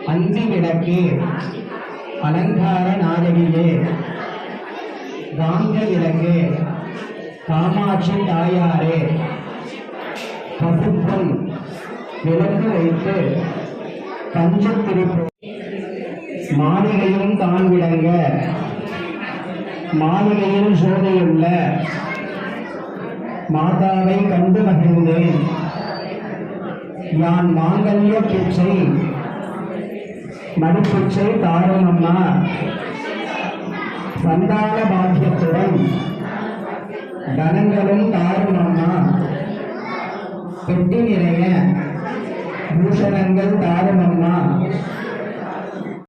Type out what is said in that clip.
அந்தி விளக்கே அலங்கார நாயகியே காந்த விளக்கே காமாட்சி தாயாரே பசுப்பொன் விளக்கு வைத்து பஞ்சத்திருப்பு மாளிகையும் தான் விளங்க மாளிகையில் சோதையுள்ள மாதாவை கண்டு மகிழ்ந்தேன். யான் மாங்கல்ய பிச்சை மடிப்பிச்சை தாரும் அம்மா சந்தான பாக்கியத்துடன் தனங்களும் தாரும் அம்மா பெட்டி நிறைய பூஷணங்கள் தாரும் அம்மா